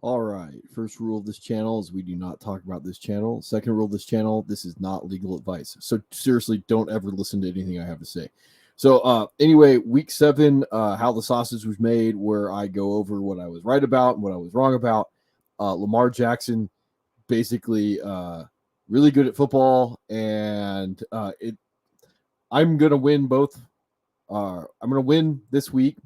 All right. First rule of this channel is we do not talk about this channel. Second rule of this channel, this is not legal advice. So seriously, don't ever listen to anything I have to say. So anyway, week 7, how the sausage was made, where I go over what I was right about and what I was wrong about. Lamar Jackson, basically really good at football, and I'm gonna win both. I'm gonna win this week.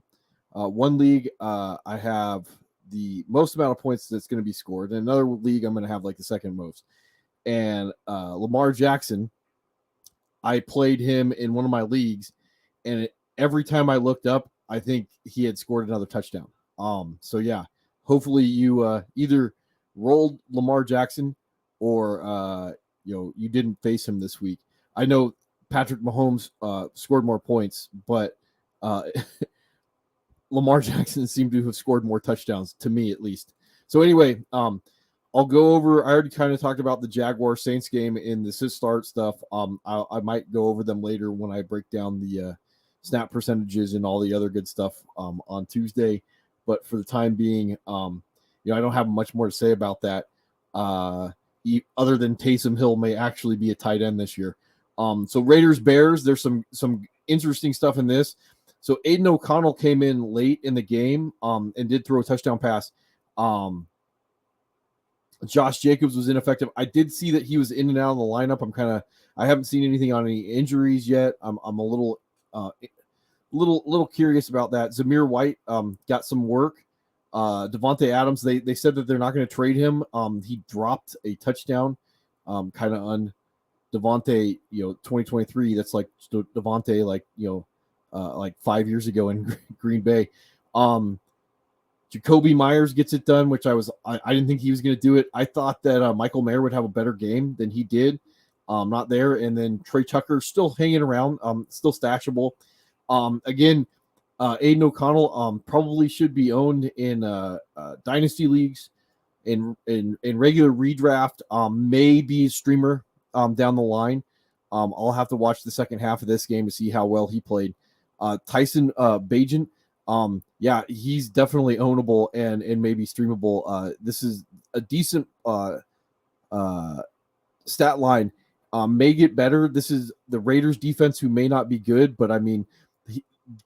One league, I have the most amount of points that's going to be scored. In another league, I'm going to have like the second most. And Lamar Jackson, I played him in one of my leagues, and every time I looked up, I think he had scored another touchdown. So yeah, hopefully you either rolled Lamar Jackson or you didn't face him this week. I know Patrick Mahomes scored more points, but uh, Lamar Jackson seemed to have scored more touchdowns, to me at least. So anyway, I'll go over. I already kind of talked about the Jaguar Saints game in the sit start stuff. I might go over them later when I break down the snap percentages and all the other good stuff on Tuesday. But for the time being, I don't have much more to say about that. Other than Taysom Hill may actually be a tight end this year. So Raiders Bears, there's some interesting stuff in this. So Aiden O'Connell came in late in the game and did throw a touchdown pass. Josh Jacobs was ineffective. I did see that he was in and out of the lineup. I haven't seen anything on any injuries yet. I'm a little curious about that. Zamir White got some work. Devontae Adams, they said that they're not going to trade him. He dropped a touchdown, kind of on Devontae, 2023. That's like Devontae, like 5 years ago in Green Bay. Jacoby Myers gets it done, which I didn't think he was going to do it. I thought that Michael Mayer would have a better game than he did. Not there. And then Trey Tucker still hanging around, still stashable. Again, Aiden O'Connell probably should be owned in dynasty leagues, in regular redraft, maybe streamer down the line. I'll have to watch the second half of this game to see how well he played. Tyson Bagent, yeah, he's definitely ownable and maybe streamable. This is a decent stat line. May get better. This is the Raiders defense, who may not be good, but I mean,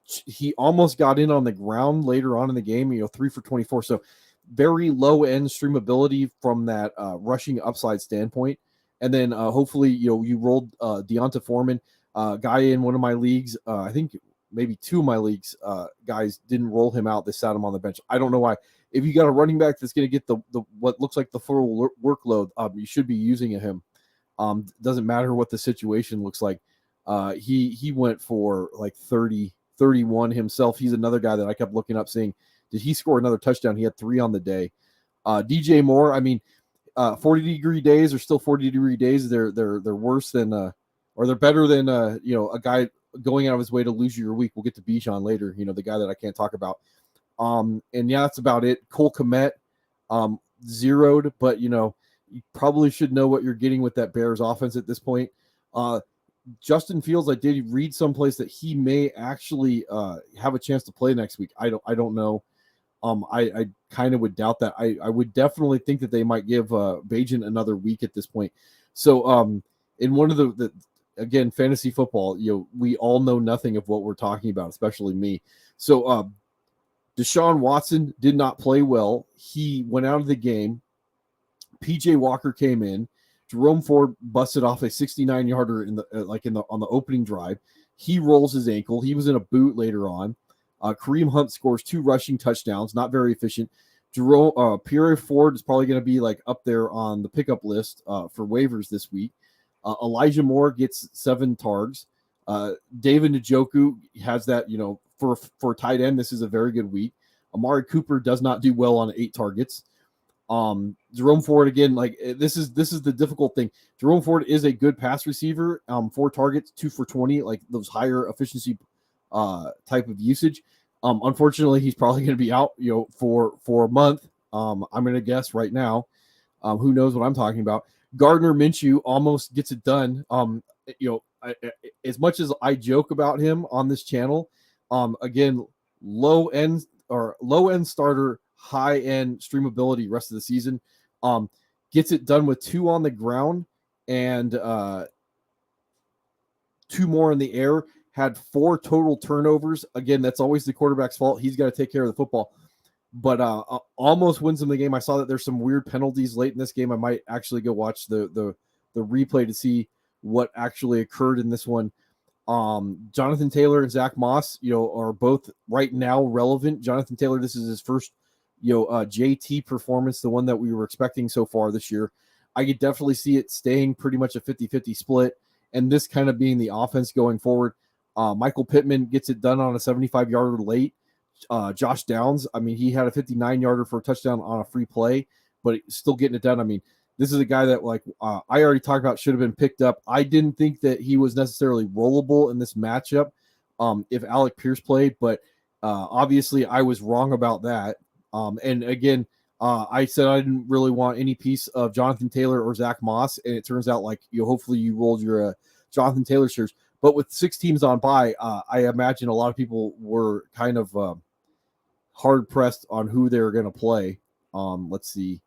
he almost got in on the ground later on in the game, 3 for 24. So very low end streamability from that rushing upside standpoint. And then hopefully, you rolled Deonta Foreman, guy in one of my leagues. I think maybe 2 of my leagues, guys didn't roll him out. They sat him on the bench. I don't know why. If you got a running back that's going to get the what looks like the full workload, you should be using him. Doesn't matter what the situation looks like. He went for like 30, 31 himself. He's another guy that I kept looking up, saying, did he score another touchdown? He had 3 on the day. DJ Moore, I mean, 40-degree days are still 40-degree days. They're worse than or they're better than a guy going out of his way to lose you your week. We'll get to Bijan later, the guy that I can't talk about. And yeah, that's about it. Cole Kmet zeroed, but you probably should know what you're getting with that Bears offense at this point. Justin Fields, I did read someplace that he may actually have a chance to play next week. I don't know. I kind of would doubt that. I would definitely think that they might give Bajan another week at this point. So in one of the again, fantasy football, we all know nothing of what we're talking about, especially me. So Deshaun Watson did not play well. He went out of the game. PJ Walker came in. Jerome Ford busted off a 69-yarder on the opening drive. He rolls his ankle. He was in a boot later on. Kareem Hunt scores 2 rushing touchdowns, not very efficient. Pierre Ford is probably going to be like up there on the pickup list for waivers this week. Elijah Moore gets 7 targets. David Njoku has that, for a tight end, this is a very good week. Amari Cooper does not do well on 8 targets. Jerome Ford, again, like this is the difficult thing. Jerome Ford is a good pass receiver. 4 targets, 2 for 20, like those higher efficiency type of usage. Unfortunately, he's probably going to be out, for a month. I'm going to guess right now. Who knows what I'm talking about? Gardner Minshew almost gets it done. As much as I joke about him on this channel, again, low end starter, high end streamability rest of the season. Gets it done with 2 on the ground and 2 more in the air. Had 4 total turnovers. Again, that's always the quarterback's fault. He's got to take care of the football. But almost wins them the game. I saw that there's some weird penalties late in this game. I might actually go watch the replay to see what actually occurred in this one. Jonathan Taylor and Zach Moss, are both right now relevant. Jonathan Taylor, this is his first, JT performance, the one that we were expecting so far this year. I could definitely see it staying pretty much a 50-50 split, and this kind of being the offense going forward. Michael Pittman gets it done on a 75-yarder late. Josh Downs, he had a 59-yarder for a touchdown on a free play, but still getting it done. This is a guy that, I already talked about, should have been picked up. I didn't think that he was necessarily rollable in this matchup if Alec Pierce played, but obviously I was wrong about that. And again, I said I didn't really want any piece of Jonathan Taylor or Zach Moss, and it turns out hopefully you rolled your Jonathan Taylor shares. But with 6 teams on bye, I imagine a lot of people were kind of hard pressed on who they were going to play. Let's see.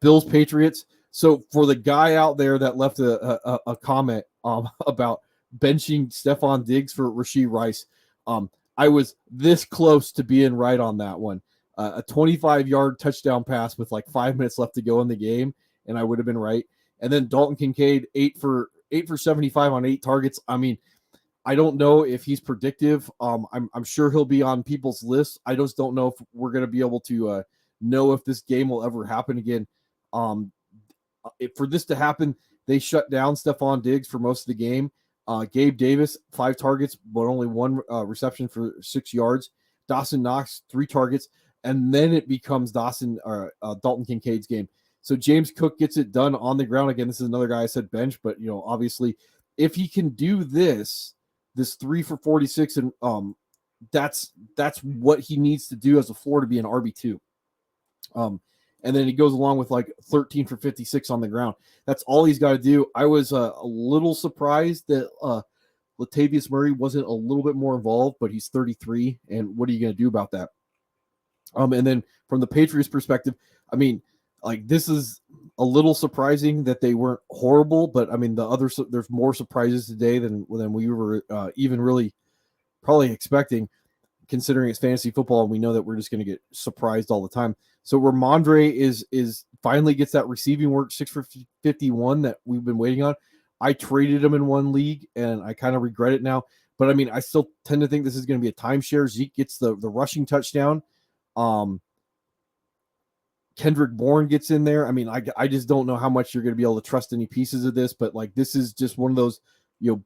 Bills Patriots. So for the guy out there that left a comment about benching Stephon Diggs for Rashee Rice, I was this close to being right on that one. A 25-yard touchdown pass with 5 minutes left to go in the game, and I would have been right. And then Dalton Kincaid, 8 for 75 on 8 targets. I don't know if he's predictive. I'm sure he'll be on people's lists. I just don't know if we're going to be able to know if this game will ever happen again. For this to happen, they shut down Stephon Diggs for most of the game. Gabe Davis, 5 targets, but only 1 reception for 6 yards. Dawson Knox, 3 targets. And then it becomes Dalton Kincaid's game. So James Cook gets it done on the ground. Again, this is another guy I said bench, but obviously if he can do this 3 for 46, and that's what he needs to do as a floor to be an RB2. And then he goes along with 13 for 56 on the ground. That's all he's got to do. I was a little surprised that Latavius Murray wasn't a little bit more involved, but he's 33, and what are you going to do about that? And then from the Patriots perspective, this is a little surprising that they weren't horrible, but there's more surprises today than we were even really probably expecting, considering it's fantasy football, and we know that we're just going to get surprised all the time. So Ramondre is finally gets that receiving work, 6 for 51 that we've been waiting on. I traded him in one league, and I kind of regret it now. But I still tend to think this is going to be a timeshare. Zeke gets the rushing touchdown. Kendrick Bourne gets in there. I just don't know how much you're going to be able to trust any pieces of this, but this is just one of those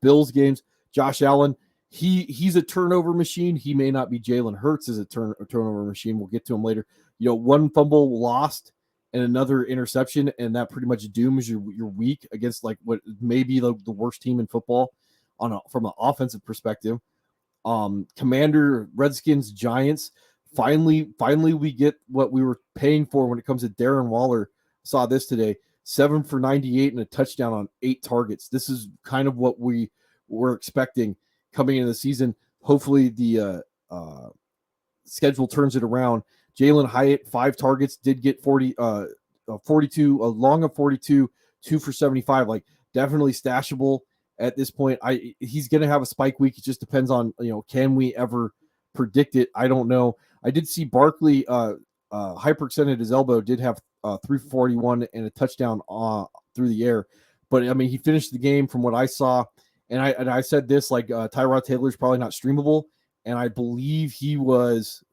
Bills games. Josh Allen, he's a turnover machine. He may not be Jalen Hurts as a turnover machine. We'll get to him later. 1 fumble lost and another interception, and that pretty much dooms your week against what may be the worst team in football from an offensive perspective. Commander, Redskins, Giants. Finally, we get what we were paying for when it comes to Darren Waller. Saw this today, 7 for 98 and a touchdown on 8 targets. This is kind of what we were expecting coming into the season. Hopefully the schedule turns it around. Jalen Hyatt, 5 targets, did get 42, a long of 42, 2 for 75. Definitely stashable at this point. He's going to have a spike week. It just depends on, can we ever predict it? I don't know. I did see Barkley hyperextended his elbow, did have 341 and a touchdown through the air. But he finished the game from what I saw. And I said this, Tyrod Taylor's probably not streamable. And I believe he was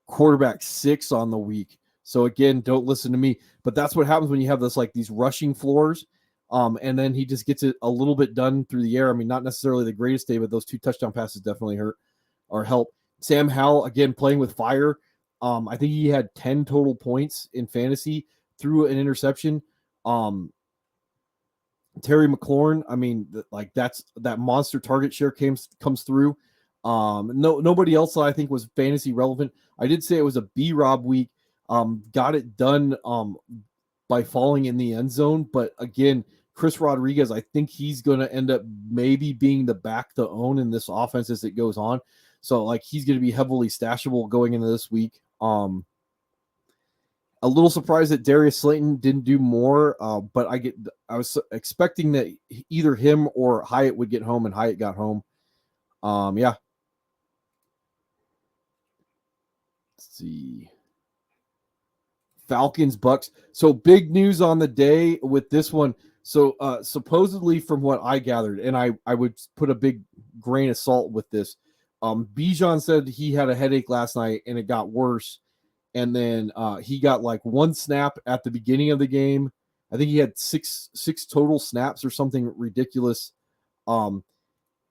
quarterback 6 on the week. So again, don't listen to me, but that's what happens when you have this, these rushing floors. And then he just gets it a little bit done through the air. Not necessarily the greatest day, but those 2 touchdown passes definitely hurt or help. Sam Howell, again, playing with fire. I think he had 10 total points in fantasy through an interception. Terry McLaurin, that's that monster target share comes through. Nobody else that I think was fantasy relevant. I did say it was a B-Rob week. Got it done by falling in the end zone, but again, Chris Rodriguez, I think he's going to end up maybe being the back to own in this offense as it goes on. So like he's going to be heavily stashable going into this week. A little surprised that Darius Slayton didn't do more, but I was expecting that either him or Hyatt would get home, and Hyatt got home. Yeah. Let's see. Falcons, Bucks. So big news on the day with this one. So supposedly from what I gathered, and I would put a big grain of salt with this. Bijan said he had a headache last night and it got worse. And then he got like one snap at the beginning of the game. I think he had six total snaps or something ridiculous. And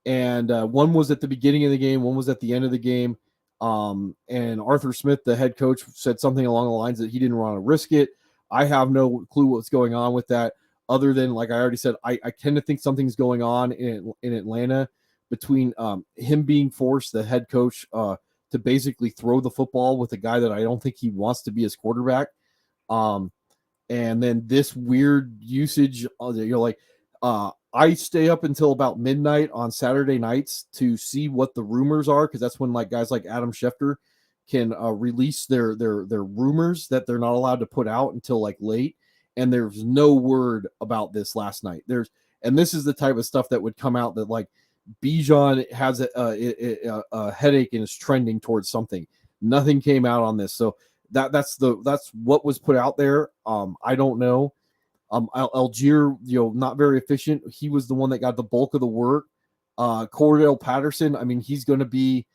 one was at the beginning of the game, one was at the end of the game. And Arthur Smith, the head coach, said something along the lines that he didn't want to risk it. I have no clue what's going on with that, other than, like I already said, I tend to think something's going on in Atlanta between him being forced, the head coach, to basically throw the football with a guy that I don't think he wants to be his quarterback. And then this weird usage, I stay up until about midnight on Saturday nights to see what the rumors are, because that's when like guys like Adam Schefter can release their rumors that they're not allowed to put out until like late. And there's no word about this last night. And this is the type of stuff that would come out that like Bijan has a headache and is trending towards something. Nothing came out on this, so that's what was put out there. I don't know. Algier, not very efficient. He was the one that got the bulk of the work. Cordell Patterson, I mean, he's going to be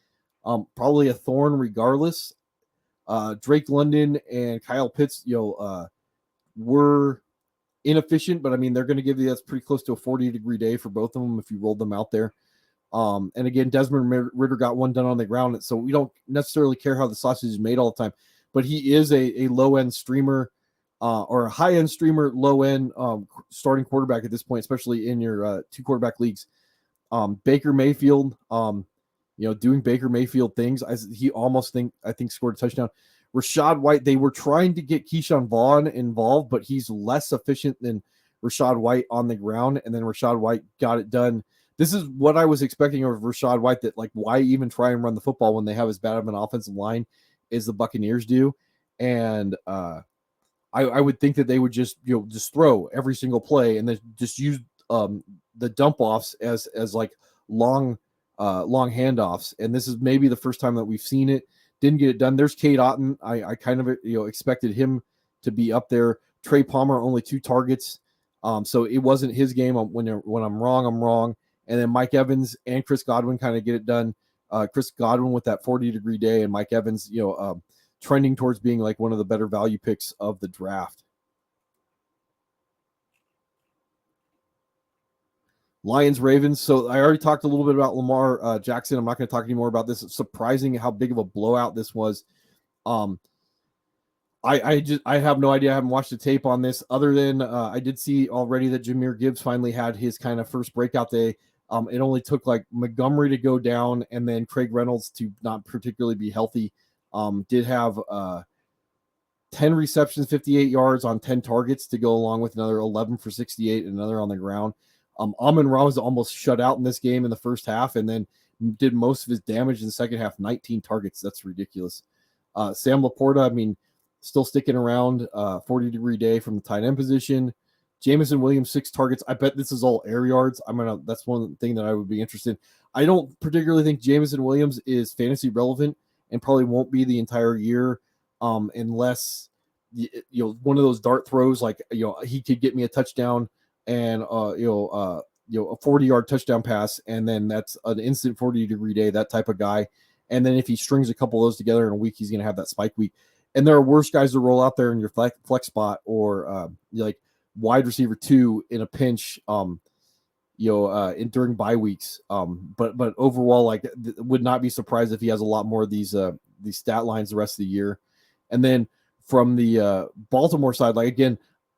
probably a thorn regardless. Drake London and Kyle Pitts, were inefficient, but I mean, they're going to give you that's pretty close to a 40-degree day for both of them if you rolled them out there. And again, Desmond Ritter got one done on the ground, so we don't necessarily care how the sausage is made all the time, but he is a low-end streamer or a high-end streamer, low-end starting quarterback at this point, especially in your two quarterback leagues. Baker Mayfield, doing Baker Mayfield things. He almost I think scored a touchdown. Rachaad White, they were trying to get Keyshawn Vaughn involved, but he's less efficient than Rachaad White on the ground, and then Rachaad White got it done. This is what I was expecting of Rachaad White, that like, why even try and run the football when they have as bad of an offensive line as the Buccaneers do? And I would think that they would just throw every single play and then just use the dump offs as like long handoffs. And this is maybe the first time that we've seen it. Didn't get it done. There's Cade Otton. I kind of expected him to be up there. Trey Palmer, only 2 targets. So it wasn't his game. When I'm wrong, I'm wrong. And then Mike Evans and Chris Godwin kind of get it done. Chris Godwin with that 40-degree day, and Mike Evans, trending towards being like one of the better value picks of the draft. Lions, Ravens. So I already talked a little bit about Lamar Jackson. I'm not going to talk anymore about this. It's surprising how big of a blowout this was. I have no idea. I haven't watched the tape on this, other than I did see already that Jahmyr Gibbs finally had his kind of first breakout day. It only took like Montgomery to go down and then Craig Reynolds to not particularly be healthy. Did have 10 receptions, 58 yards on 10 targets to go along with another 11 for 68 and another on the ground. Amon-Ra was almost shut out in this game in the first half and then did most of his damage in the second half, 19 targets. That's ridiculous. Sam Laporta, I mean, still sticking around, 40-degree day from the tight end position. Jameson Williams, 6 targets. I bet this is all air yards. That's one thing that I would be interested in. I don't particularly think Jameson Williams is fantasy relevant and probably won't be the entire year, unless one of those dart throws, like he could get me a touchdown and a 40-yard touchdown pass, and then that's an instant 40-degree day, that type of guy. And then if he strings a couple of those together in a week, he's going to have that spike week. And there are worse guys to roll out there in your flex spot, or like wide receiver 2 in a pinch, during bye weeks. But overall, like, would not be surprised if he has a lot more of these stat lines the rest of the year. And then from the Baltimore side, like, again,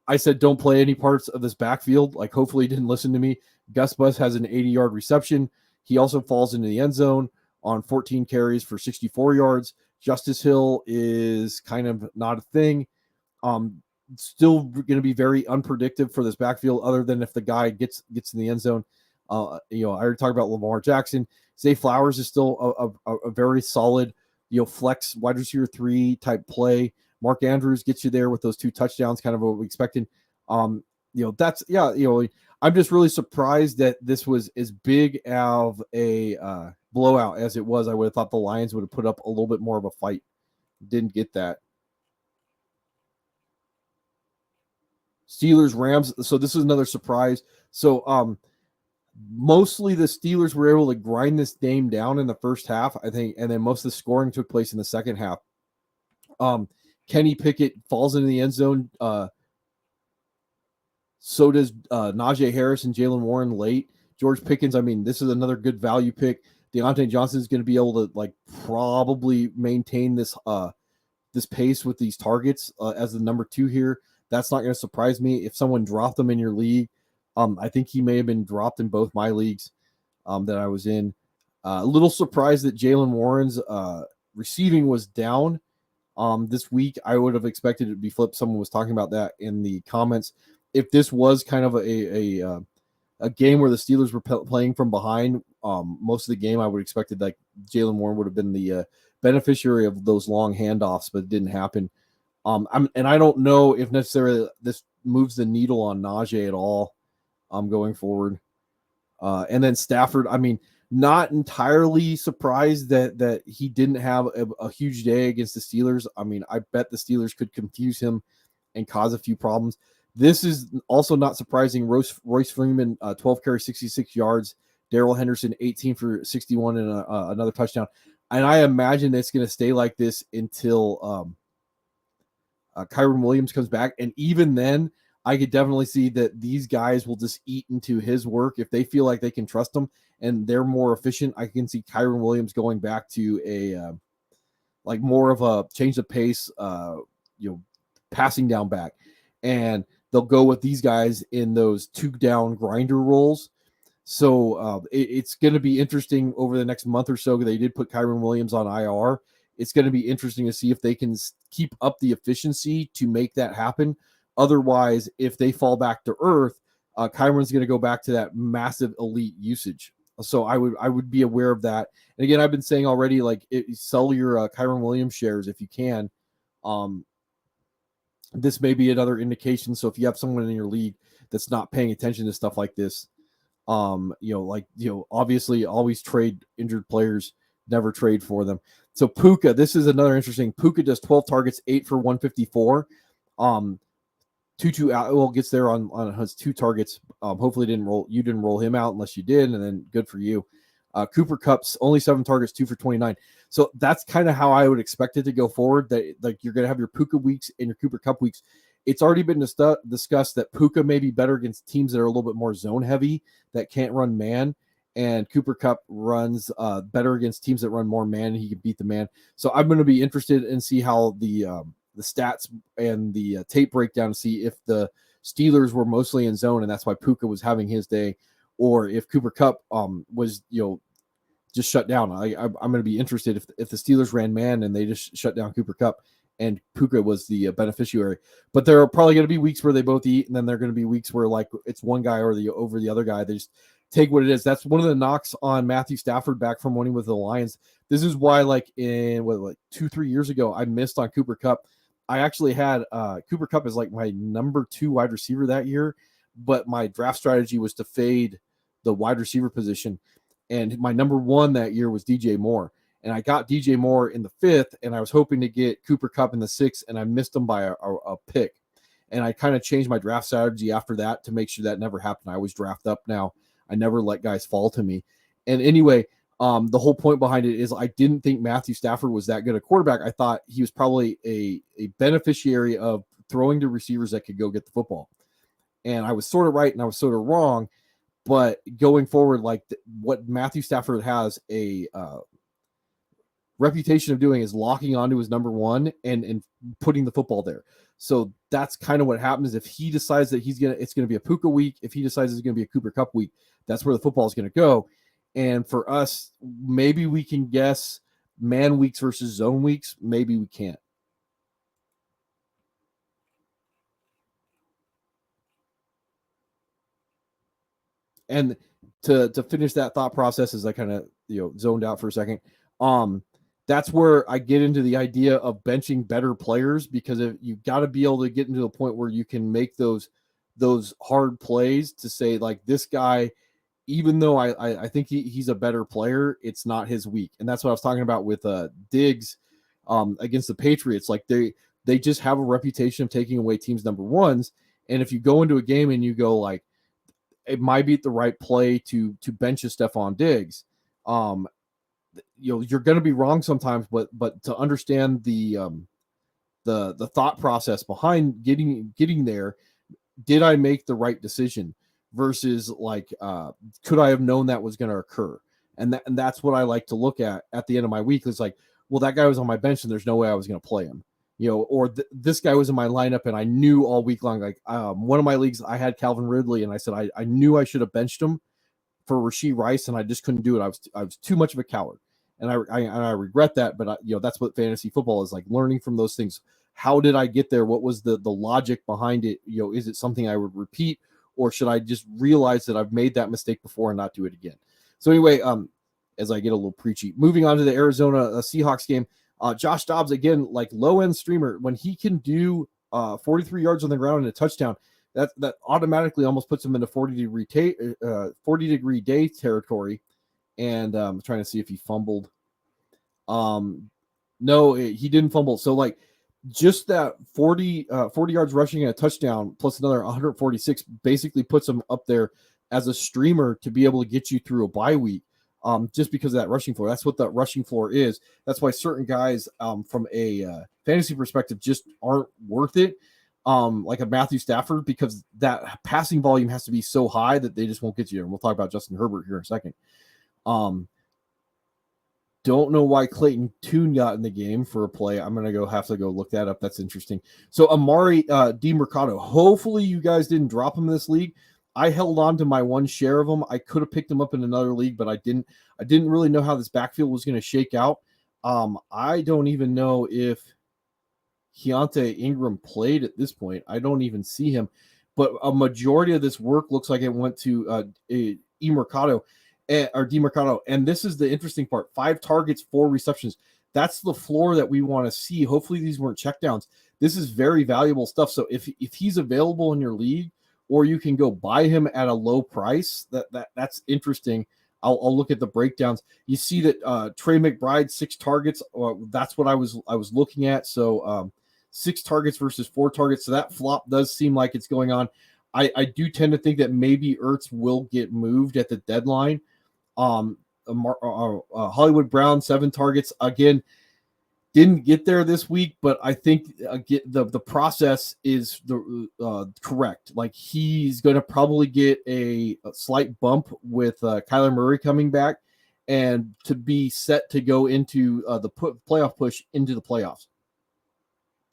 I said don't play any parts of this backfield. Like, hopefully he didn't listen to me. Gus Bus has an 80-yard reception. He also falls into the end zone on 14 carries for 64 yards. Justice Hill is kind of not a thing. Still going to be very unpredictable for this backfield, other than if the guy gets in the end zone. I already talked about Lamar Jackson. Zay Flowers is still a very solid, flex wide receiver 3 type play. Mark Andrews gets you there with those 2 touchdowns, kind of what we expected. That's I'm just really surprised that this was as big of a blowout as it was. I would have thought the Lions would have put up a little bit more of a fight. Didn't get that. Steelers Rams. So this is another surprise. So mostly the Steelers were able to grind this game down in the first half, I think, and then most of the scoring took place in the second half. Kenny Pickett falls into the end zone. So does Najee Harris and Jalen Warren late. George Pickens, I mean, this is another good value pick. Deontay Johnson is going to be able to probably maintain this pace with these targets as the number 2 here. That's not going to surprise me. If someone dropped them in your league, I think he may have been dropped in both my leagues that I was in. A little surprised that Jalen Warren's receiving was down this week. I would have expected it to be flipped. Someone was talking about that in the comments. If this was kind of a game where the Steelers were playing from behind most of the game, I would have expected like Jalen Warren would have been the beneficiary of those long handoffs, but it didn't happen. And I don't know if necessarily this moves the needle on Najee at all going forward. And then Stafford, I mean, not entirely surprised that he didn't have a huge day against the Steelers. I mean, I bet the Steelers could confuse him and cause a few problems. This is also not surprising. Royce Freeman, 12 carries, 66 yards. Darrell Henderson, 18 for 61 and another touchdown. And I imagine it's going to stay like this until Kyren Williams comes back. And even then, I could definitely see that these guys will just eat into his work. If they feel like they can trust him and they're more efficient, I can see Kyren Williams going back to a more of a change of pace, passing down back. And they'll go with these guys in those 2 down grinder roles. So it's going to be interesting over the next month or so. They did put Kyren Williams on IR. It's going to be interesting to see if they can keep up the efficiency to make that happen. Otherwise, if they fall back to earth, Kyron's going to go back to that massive elite usage. So I would be aware of that. And again, I've been saying already, sell your Kyren Williams shares if you can. This may be another indication. So if you have someone in your league that's not paying attention to stuff like this, obviously always trade injured players, never trade for them. So Puka, this is another interesting. Puka does 12 targets, 8 for 154. Tutu gets there on his 2 targets. Hopefully you didn't roll him out unless you did, and then good for you. Cooper Kupp's only 7 targets, 2 for 29. So that's kind of how I would expect it to go forward. That you're going to have your Puka weeks and your Cooper Kupp weeks. It's already been discussed that Puka may be better against teams that are a little bit more zone heavy that can't run man, and Cooper Kupp runs better against teams that run more man, and he can beat the man. So I'm going to be interested in see how the stats and the tape breakdown to see if the Steelers were mostly in zone, and that's why Puka was having his day, or if Cooper Kupp was just shut down. I'm going to be interested if the Steelers ran man and they just shut down Cooper Kupp and Puka was the beneficiary. But there are probably going to be weeks where they both eat, and then there are going to be weeks where it's one guy or over the other guy. They just take what it is. That's one of the knocks on Matthew Stafford back from winning with the Lions. This is why, 2-3 years ago, I missed on Cooper Kupp. I actually had Cooper Kupp as my number 2 wide receiver that year, but my draft strategy was to fade the wide receiver position. And my number 1 that year was DJ Moore. And I got DJ Moore in the 5th, and I was hoping to get Cooper Kupp in the 6th, and I missed him by a pick. And I kind of changed my draft strategy after that to make sure that never happened. I always draft up now. I never let guys fall to me. And anyway, the whole point behind it is I didn't think Matthew Stafford was that good a quarterback. I thought he was probably a beneficiary of throwing to receivers that could go get the football. And I was sort of right and I was sort of wrong. But going forward, what Matthew Stafford has a reputation of doing is locking onto his number 1 and putting the football there. So that's kind of what happens if he decides that it's going to be a Puka week. If he decides it's going to be a Cooper Kupp week, that's where the football is going to go. And for us, maybe we can guess man weeks versus zone weeks. Maybe we can't. And to finish that thought process as I kind of zoned out for a second. That's where I get into the idea of benching better players, because if you've got to be able to get into a point where you can make those hard plays to say, like, this guy, even though I think he's a better player, it's not his week. And that's what I was talking about with Diggs against the Patriots. Like, they just have a reputation of taking away teams' number ones. And if you go into a game and you go, like, it might be the right play to bench a Stephon Diggs, you're going to be wrong sometimes, but to understand the thought process behind getting there, did I make the right decision versus, like, could I have known that was going to occur? And that's what I like to look at the end of my week. It's like, well, that guy was on my bench and there's no way I was going to play him, or this guy was in my lineup and I knew all week long, like, one of my leagues, I had Calvin Ridley and I said, I knew I should have benched him for Rashee Rice, and I just couldn't do it. I was too much of a coward, and I regret that. But that's what fantasy football is like, learning from those things. How did I get there? What was the logic behind it? Is it something I would repeat, or should I just realize that I've made that mistake before and not do it again? So anyway, as I get a little preachy, moving on to the Arizona Seahawks game. Josh Dobbs, again, like, low end streamer, when he can do 43 yards on the ground and a touchdown, that automatically almost puts him into 40 degree day territory. And I'm trying to see if he fumbled. No, he didn't fumble. So, like, just that 40 yards rushing and a touchdown plus another 146 basically puts him up there as a streamer to be able to get you through a bye week. Just because of that rushing floor. That's what that rushing floor is. That's why certain guys, from a fantasy perspective, just aren't worth it. Like a Matthew Stafford, because that passing volume has to be so high that they just won't get you. And we'll talk about Justin Herbert here in a second. Don't know why Clayton Tune got in the game for a play. I'm going to have to go look that up. That's interesting. So Amari DiMercato, hopefully you guys didn't drop him in this league. I held on to my one share of him. I could have picked him up in another league, but I didn't. I didn't really know how this backfield was going to shake out. I don't even know if Keontae Ingram played at this point. I don't even see him. But a majority of this work looks like it went to DiMercato. And this is the interesting part. 5 targets, 4 receptions. That's the floor that we want to see. Hopefully these weren't checkdowns. This is very valuable stuff. So if he's available in your league, or you can go buy him at a low price, that's interesting. I'll look at the breakdowns. You see that Trey McBride, 6 targets. That's what I was looking at. So 6 targets versus 4 targets. So that flop does seem like it's going on. I do tend to think that maybe Ertz will get moved at the deadline. Hollywood Brown, 7 targets. Again, didn't get there this week, but I think the process is correct. Like, he's going to probably get a slight bump with Kyler Murray coming back, and to be set to go into the playoff push into the playoffs.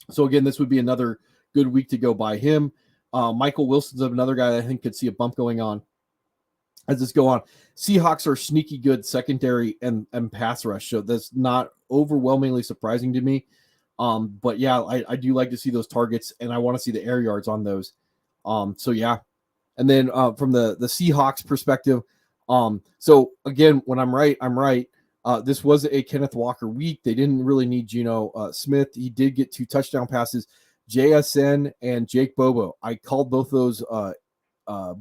So again, this would be another good week to go by him. Michael Wilson's another guy that I think could see a bump going on as this go on. Seahawks are sneaky good secondary and pass rush, so that's not overwhelmingly surprising to me. But yeah, I do like to see those targets, and I want to see the air yards on those. So yeah. And then from the Seahawks perspective, so again, when I'm right, I'm right. This was a Kenneth Walker week. They didn't really need Geno Smith. He did get 2 touchdown passes. JSN and Jake Bobo, I called both those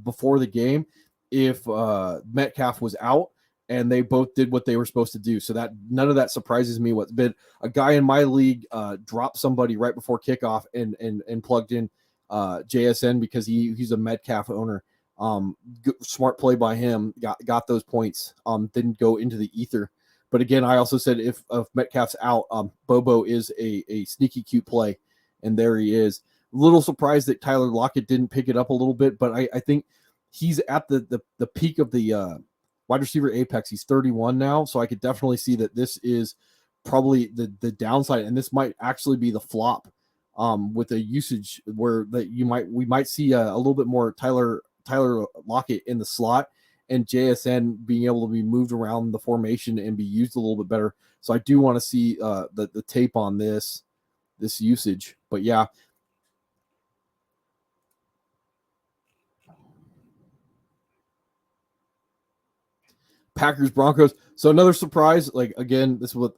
before the game if Metcalf was out, and they both did what they were supposed to do. So that none of that surprises me. What's been a guy in my league dropped somebody right before kickoff and plugged in JSN because he's a Metcalf owner. Smart play by him. Got those points. Didn't go into the ether. But again, I also said if Metcalf's out, Bobo is a sneaky cute play, and there he is. A little surprised that Tyler Lockett didn't pick it up a little bit, but I think he's at the peak of the wide receiver apex. He's 31 now, so I could definitely see that this is probably the downside, and this might actually be the flop with a usage where we might see a little bit more Tyler Lockett in the slot, and JSN being able to be moved around the formation and be used a little bit better. So I do want to see the tape on this usage. But yeah. Packers Broncos. So another surprise. Like again, this is what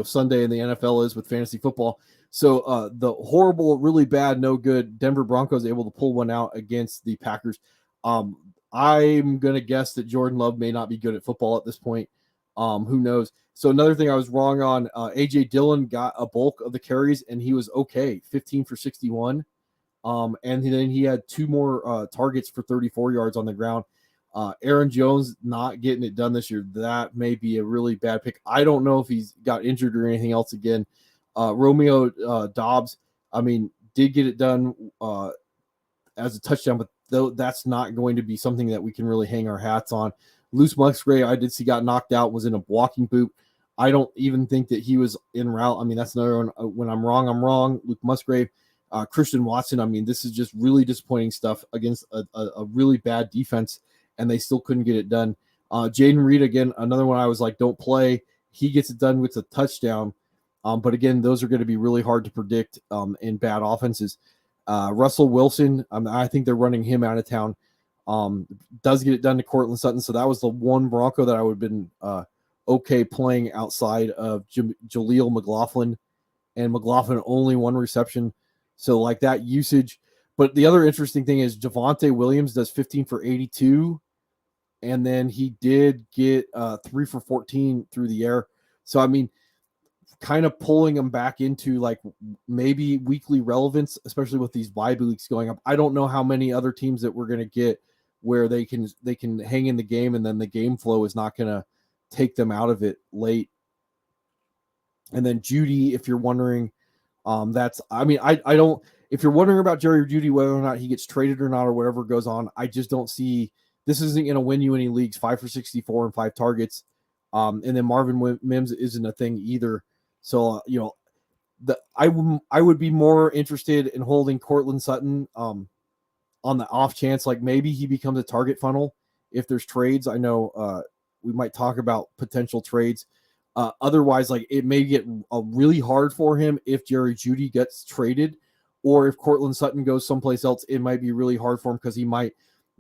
Sunday in the NFL is with fantasy football. So the horrible, really bad, no good Denver Broncos able to pull one out against the Packers. I'm gonna guess that Jordan Love may not be good at football at this point. Who knows? So another thing I was wrong on. AJ Dillon got a bulk of the carries and he was okay, 15 for 61. And then he had two more targets for 34 yards on the ground. Aaron Jones not getting it done this year. That may be a really bad pick. I don't know if he's got injured or anything else again. Romeo Dobbs, I mean, did get it done as a touchdown, but though that's not going to be something that we can really hang our hats on. Luke Musgrave, I did see got knocked out, was in a walking boot. I don't even think that he was en route. I mean, that's another one. When I'm wrong, I'm wrong. Luke Musgrave. Christian Watson, I mean, this is just really disappointing stuff against a really bad defense, and they still couldn't get it done. Jaden Reed, again, another one I was like, don't play. He gets it done with a touchdown. But again, those are going to be really hard to predict in bad offenses. Russell Wilson, I think they're running him out of town. Does get it done to Cortland Sutton. So that was the one Bronco that I would have been okay playing outside of Jaleel McLaughlin. And McLaughlin only one reception. So like that usage. But the other interesting thing is Javonte Williams does 15 for 82. And then he did get 3 for 14 through the air. So, I mean, kind of pulling them back into like maybe weekly relevance, especially with these bye weeks going up. I don't know how many other teams that we're going to get where they can hang in the game and then the game flow is not going to take them out of it late. And then Judy, if you're wondering, I don't, if you're wondering about Jerry Judy, whether or not he gets traded or not, or whatever goes on, I just don't see, this isn't going to win you any leagues, 5 for 64 and 5 targets. And then Marvin Mims isn't a thing either. So, I would be more interested in holding Cortland Sutton on the off chance, like maybe he becomes a target funnel if there's trades. I know we might talk about potential trades. Otherwise, like it may get really hard for him if Jerry Judy gets traded, or if Cortland Sutton goes someplace else, it might be really hard for him because he might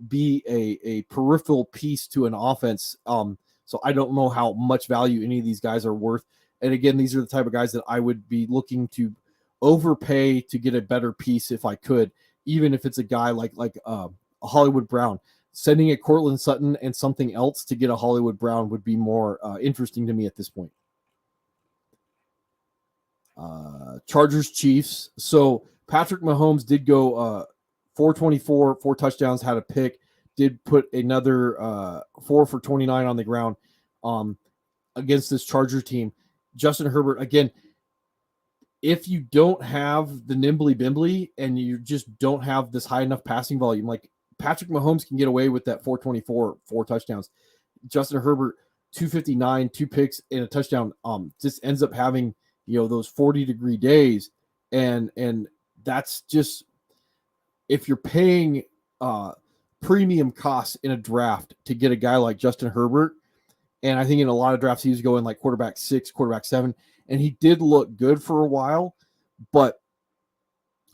be a peripheral piece to an offense. So I don't know how much value any of these guys are worth. And again, these are the type of guys that I would be looking to overpay to get a better piece if I could, even if it's a guy like a Hollywood Brown. Sending a Cortland Sutton and something else to get a Hollywood Brown would be more interesting to me at this point. Chargers Chiefs. So Patrick Mahomes did go 424, 4 touchdowns, had a pick, did put another 4 for 29 on the ground against this Charger team. Justin Herbert, again, if you don't have the nimbly bimbly and you just don't have this high enough passing volume, like Patrick Mahomes can get away with that 424, 4 touchdowns. Justin Herbert, 259, 2 picks and a touchdown, just ends up having, those 40-degree days. And that's just, if you're paying premium costs in a draft to get a guy like Justin Herbert, and I think in a lot of drafts he was going like quarterback 6, quarterback 7, and he did look good for a while, but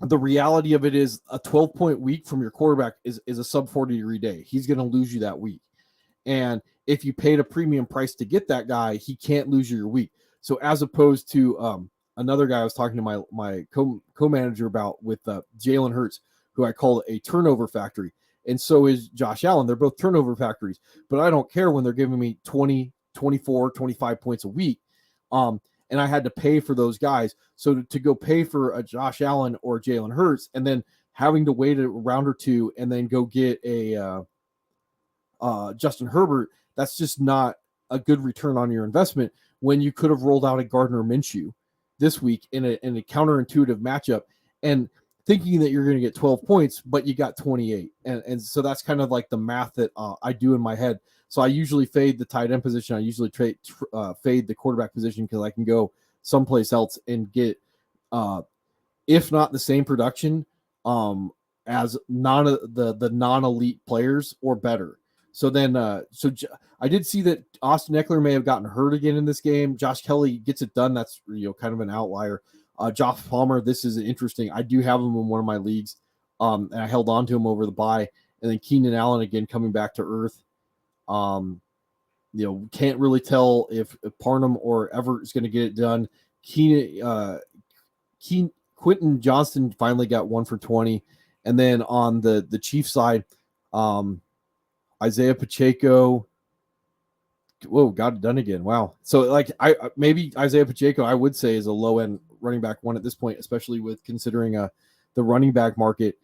the reality of it is a 12-point week from your quarterback is a sub 40-degree day. He's going to lose you that week. And if you paid a premium price to get that guy, he can't lose you your week. So as opposed to another guy I was talking to my co-manager about with Jalen Hurts, who I call a turnover factory. And so is Josh Allen. They're both turnover factories. But I don't care when they're giving me 20, 24, 25 points a week. And I had to pay for those guys. So to go pay for a Josh Allen or Jalen Hurts and then having to wait a round or two and then go get a Justin Herbert, that's just not a good return on your investment when you could have rolled out a Gardner Minshew this week in a counterintuitive matchup and thinking that you're going to get 12 points, but you got 28. And so that's kind of like the math that I do in my head. So I usually fade the tight end position. I usually fade the quarterback position because I can go someplace else and get, if not the same production as the non-elite players or better. So then, I did see that Austin Eckler may have gotten hurt again in this game. Josh Kelly gets it done. That's kind of an outlier. Josh Palmer, this is interesting. I do have him in one of my leagues, and I held on to him over the bye. And then Keenan Allen again coming back to earth. Can't really tell if Parham or Everett is going to get it done. Quentin Johnston finally got 1 for 20. And then on the Chiefs side, Isaiah Pacheco, got it done again. Wow. So like maybe Isaiah Pacheco, I would say, is a low end running back one at this point, especially with considering the running back market.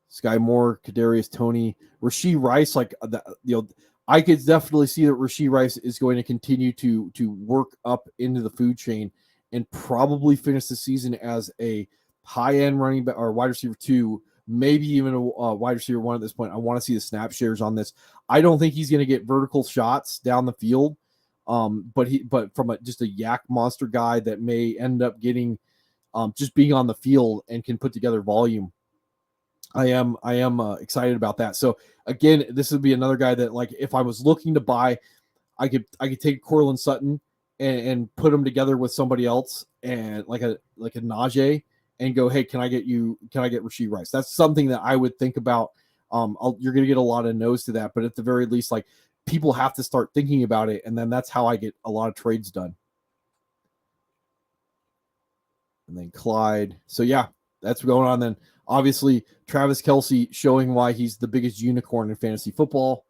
Sky Moore, Kadarius Toney, Rashee Rice, I could definitely see that Rashee Rice is going to continue to work up into the food chain and probably finish the season as a high end running back or wide receiver 2, maybe even a wide receiver 1 at this point. I want to see the snap shares on this. I don't think he's going to get vertical shots down the field, but from just a yak monster guy that may end up getting just being on the field and can put together volume. I am excited about that. So again, this would be another guy that, like, if I was looking to buy, I could take Courtland Sutton and put him together with somebody else and like a Najee and go, hey, can I get Rashee Rice? That's something that I would think about. You're going to get a lot of no's to that, but at the very least, like, people have to start thinking about it, and then that's how I get a lot of trades done. And then Clyde. So yeah, that's going on. Then obviously Travis Kelce showing why he's the biggest unicorn in fantasy football.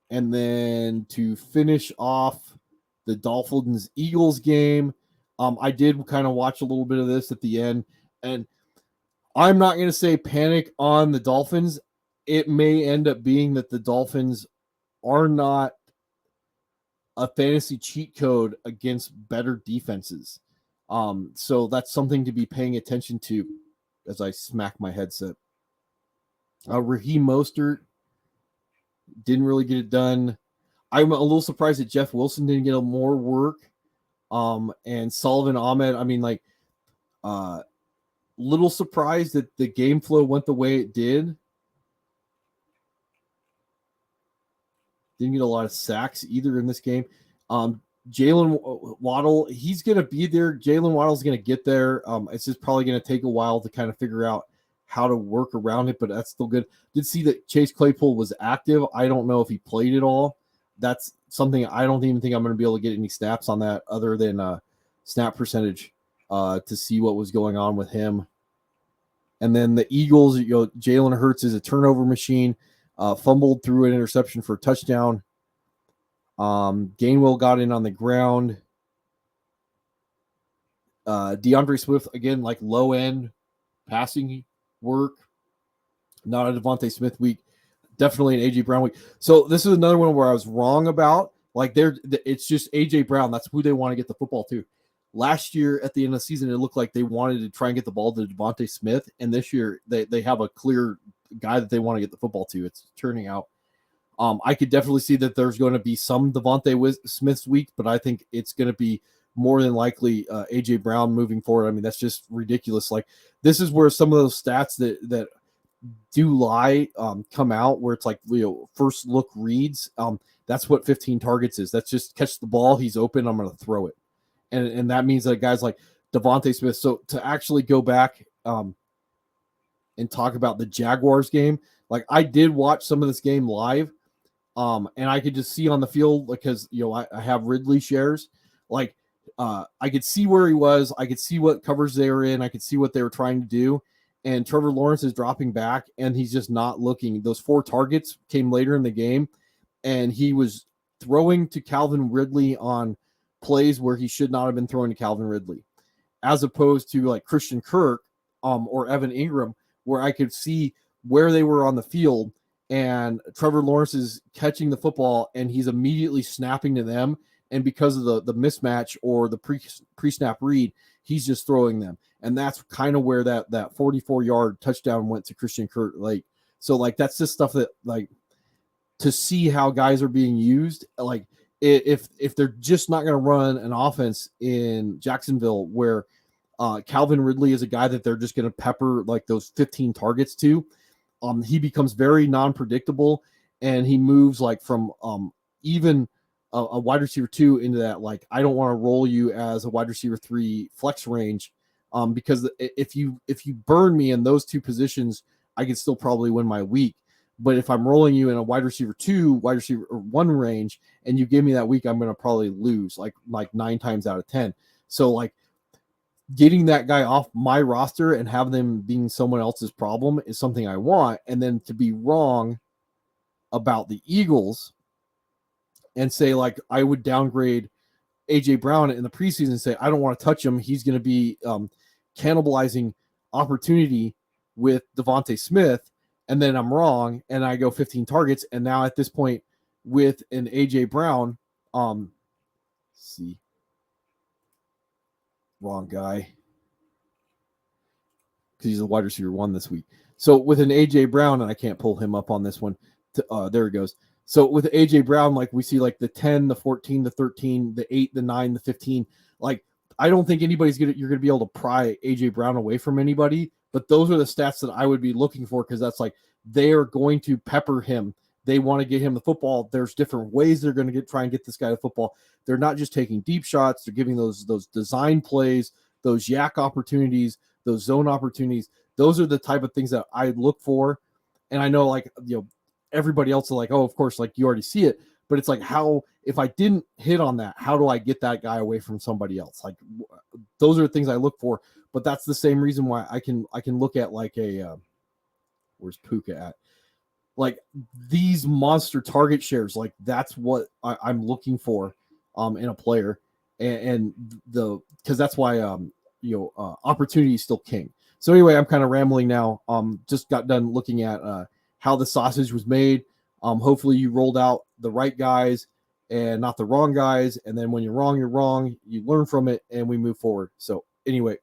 And then to finish off the Dolphins-Eagles game, I did kind of watch a little bit of this at the end, and I'm not going to say panic on the Dolphins. It may end up being that the Dolphins are not a fantasy cheat code against better defenses. So that's something to be paying attention to as I smack my headset. Raheem Mostert didn't really get it done. I'm a little surprised that Jeff Wilson didn't get more work. And Sullivan Ahmed, I mean, little surprised that the game flow went the way it did. Didn't get a lot of sacks either in this game. Jalen Waddle, he's going to be there. Jalen Waddle's going to get there. It's just probably going to take a while to kind of figure out how to work around it, but that's still good. Did see that Chase Claypool was active. I don't know if he played at all. That's something I don't even think I'm going to be able to get any snaps on that other than snap percentage to see what was going on with him. And then the Eagles, Jalen Hurts is a turnover machine, fumbled through an interception for a touchdown. Gainwell got in on the ground. DeAndre Swift, again, like low end passing work. Not a Devontae Smith week. Definitely an AJ Brown week. So this is another one where I was wrong about. Like, it's just AJ Brown. That's who they want to get the football to. Last year at the end of the season, it looked like they wanted to try and get the ball to Devontae Smith. And this year they have a clear guy that they want to get the football to. It's turning out. I could definitely see that there's going to be some Devontae Smith's week, but I think it's going to be more than likely AJ Brown moving forward. I mean, that's just ridiculous. Like, this is where some of those stats that do lie come out, where it's like, first look reads. That's what 15 targets is. That's just catch the ball. He's open. I'm going to throw it. And that means that guys like Devontae Smith. So to actually go back and talk about the Jaguars game, like, I did watch some of this game live. And I could just see on the field, because, I have Ridley shares. Like, I could see where he was. I could see what covers they were in. I could see what they were trying to do. And Trevor Lawrence is dropping back, and he's just not looking. Those 4 targets came later in the game, and he was throwing to Calvin Ridley on plays where he should not have been throwing to Calvin Ridley, as opposed to like Christian Kirk or Evan Ingram, where I could see where they were on the field. And Trevor Lawrence is catching the football, and he's immediately snapping to them. And because of the mismatch or the pre-snap read, he's just throwing them. And that's kind of where that 44-yard touchdown went to Christian Kirk. Like, so like, that's just stuff that, like, to see how guys are being used. Like, if they're just not going to run an offense in Jacksonville where Calvin Ridley is a guy that they're just going to pepper like those 15 targets to, he becomes very non-predictable, and he moves like from even a wide receiver 2 into that, like, I don't want to roll you as a wide receiver 3 flex range, because if you burn me in those 2 positions, I can still probably win my week. But if I'm rolling you in a wide receiver 2, wide receiver 1 range, and you give me that week, I'm going to probably lose like 9 times out of 10. So like getting that guy off my roster and have them being someone else's problem is something I want. And then to be wrong about the Eagles and say like I would downgrade AJ Brown in the preseason and say I don't want to touch him. He's going to be cannibalizing opportunity with Devontae Smith, and then I'm wrong and I go 15 targets. And now at this point with an AJ Brown, see, wrong guy, because he's a wide receiver 1 this week. So with an AJ Brown, and I can't pull him up on this one. There he goes. So with AJ Brown, like we see like the 10, the 14, the 13, the 8, the 9, the 15. Like I don't think you're gonna be able to pry AJ Brown away from anybody. But those are the stats that I would be looking for, because that's like they are going to pepper him. They want to get him the football. There's different ways they're going to try and get this guy the football. They're not just taking deep shots. They're giving those design plays, those yak opportunities, those zone opportunities. Those are the type of things that I look for. And I know like, everybody else is like, oh, of course, like you already see it, but it's like, how, if I didn't hit on that, how do I get that guy away from somebody else? Like those are things I look for, but that's the same reason why I can look at like where's Puka at? Like these monster target shares, like that's what I'm looking for in a player, and because that's why opportunity is still king. So anyway, I'm kind of rambling now. Just got done looking at how the sausage was made. Hopefully you rolled out the right guys and not the wrong guys, and then when you're wrong, you learn from it, and we move forward. So anyway,